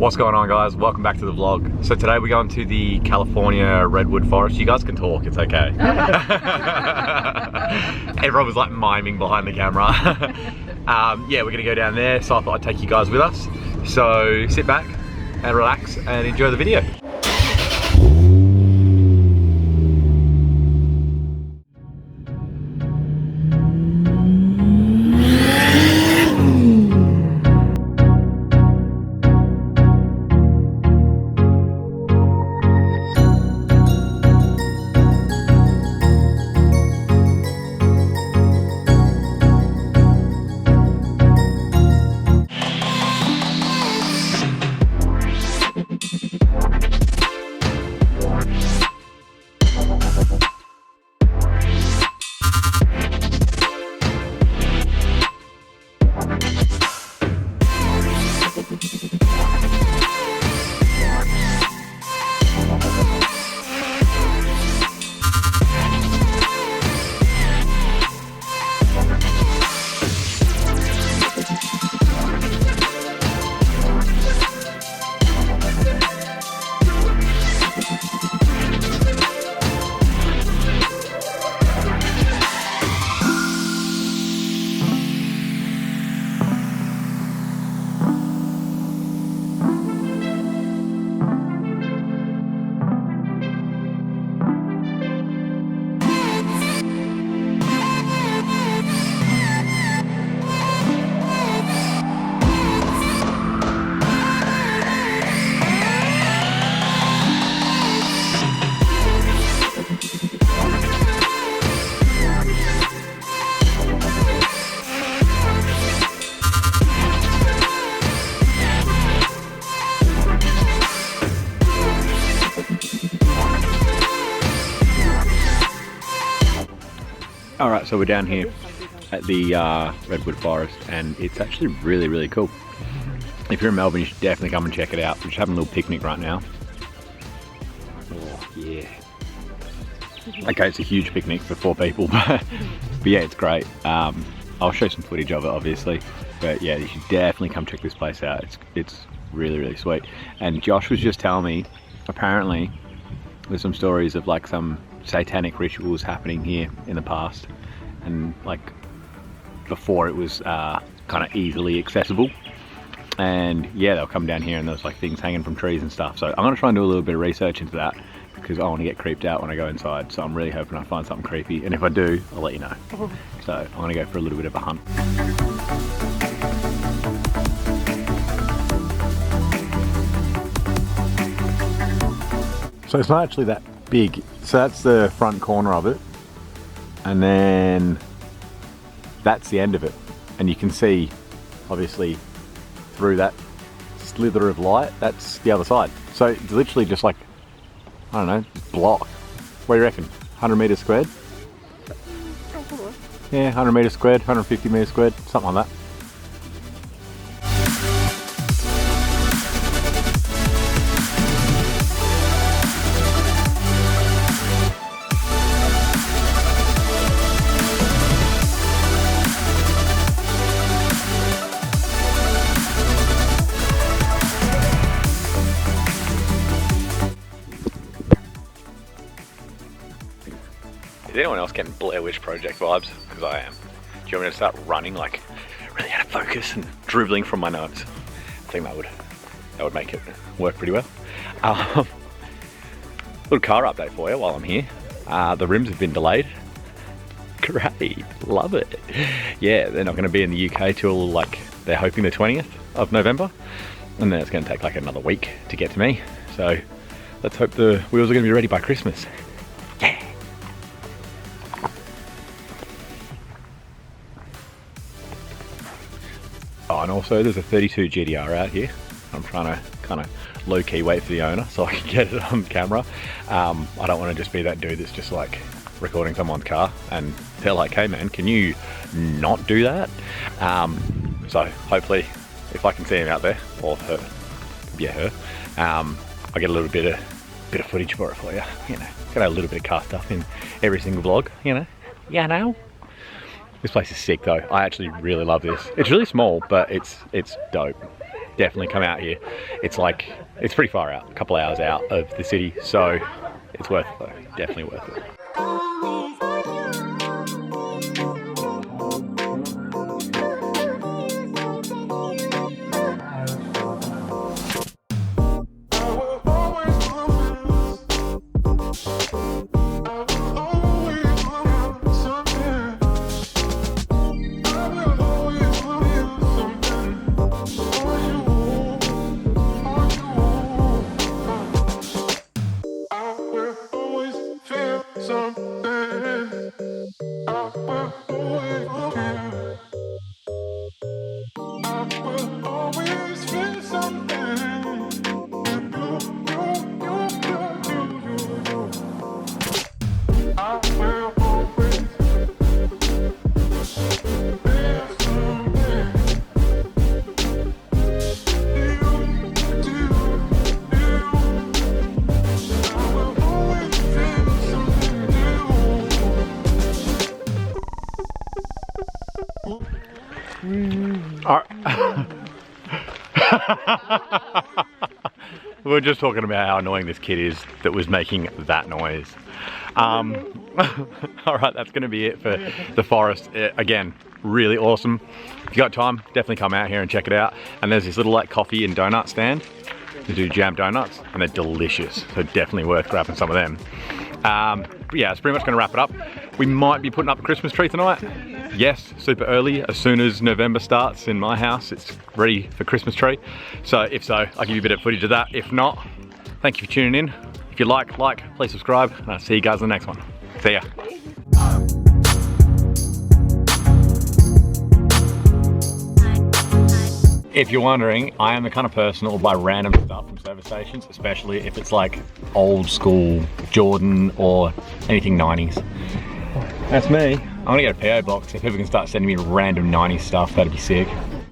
What's going on, guys? Welcome back to the vlog. So today we're going to the California Redwood forest. You guys can talk, it's okay. Everyone was like miming behind the camera. Yeah, we're gonna go down there, so I thought I'd take you guys with us. So sit back and relax and enjoy the video. Alright, so we're down here at the Redwood Forest, and it's actually really cool. If you're in Melbourne, you should definitely come and check it out. We're just having a little picnic right now. Oh yeah. Okay, it's a huge picnic for 4 people, but yeah, it's great. I'll show some footage of it, obviously, but yeah, you should definitely come check this place out. It's really sweet. And Josh was just telling me, apparently, there's some stories of like some satanic rituals happening here in the past, and like before it was kind of easily accessible. And yeah, they'll come down here and there's like things hanging from trees and stuff. So I'm gonna try and do a little bit of research into that, because I want to get creeped out when I go inside. So I'm really hoping I find something creepy, and if I do, I'll let you know. So I'm gonna go for a little bit of a hunt. So it's not actually that big. So that's the front corner of it, and then that's the end of it, and you can see obviously through that slither of light, that's the other side. So it's literally just like, I don't know, block. What do you reckon? 100 meters squared? Yeah, 100 meters squared, 150 meters squared, something like that. Is anyone else getting Blair Witch Project vibes? Because I am. Do you want me to start running, like really out of focus and dribbling from my nose? I think that would make it work pretty well. Little car update for you while I'm here. The rims have been delayed. Great, love it. Yeah, they're not going to be in the UK till like, they're hoping the 20th of November. And then it's going to take like another week to get to me. So let's hope the wheels are going to be ready by Christmas. Yeah. Oh, and also there's a 32 GTR out here. I'm trying to kind of low-key wait for the owner so I can get it on camera. I don't want to just be that dude that's just like recording someone's car and they're like, hey man, can you not do that? So hopefully if I can see him out there, or her, yeah, her, I'll get a little bit of footage for it for you. You know, got a little bit of car stuff in every single vlog, you know. Yeah, now. This place is sick though. I actually really love this. It's really small, but it's dope. definitely come out here. It's like, it's pretty far out, a couple hours out of the city, so it's worth it though, definitely worth it. We were just talking about how annoying this kid is that was making that noise. Alright, that's going to be it for the forest. Again, really awesome. If you got time, definitely come out here and check it out. And there's this little like coffee and donut stand. They do jam donuts and they're delicious, so definitely worth grabbing some of them. But yeah, it's pretty much going to wrap it up. We might be putting up a Christmas tree tonight. Yes, super early. As soon as November starts in my house, it's ready for Christmas tree. So if so, I'll give you a bit of footage of that. If not, thank you for tuning in. If you like, please subscribe, and I'll see you guys in the next one. See ya. If you're wondering, I am the kind of person who'll buy random stuff from service stations, especially if it's like old school Jordan or anything 90s. That's me. I'm gonna get a PO box. If people can start sending me random 90s stuff, that'd be sick.